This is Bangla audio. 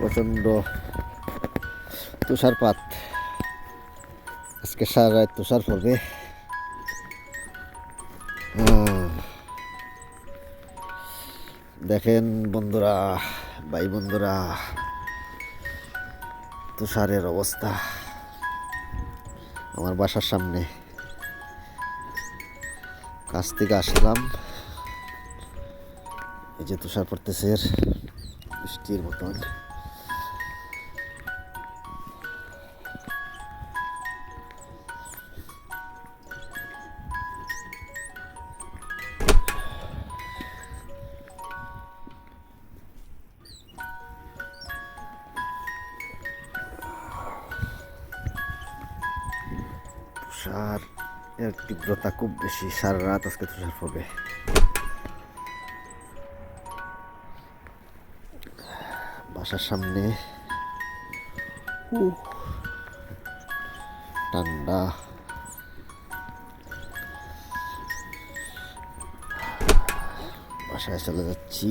প্রচণ্ড তুষারপাত। আজকে সারা রাত তুষার পড়বে। দেখেন বন্ধুরা, ভাই বন্ধুরা, তুষারের অবস্থা আমার বাসার সামনে। কাছ থেকে আসলাম, এই যে তুষার পড়তেছে বৃষ্টির মতন। তুষার এর তীব্রতা খুব বেশি, সারা রাত আজকে তুষার পড়বে। বাসার সামনে ঠান্ডা, বাসায় চলে যাচ্ছি।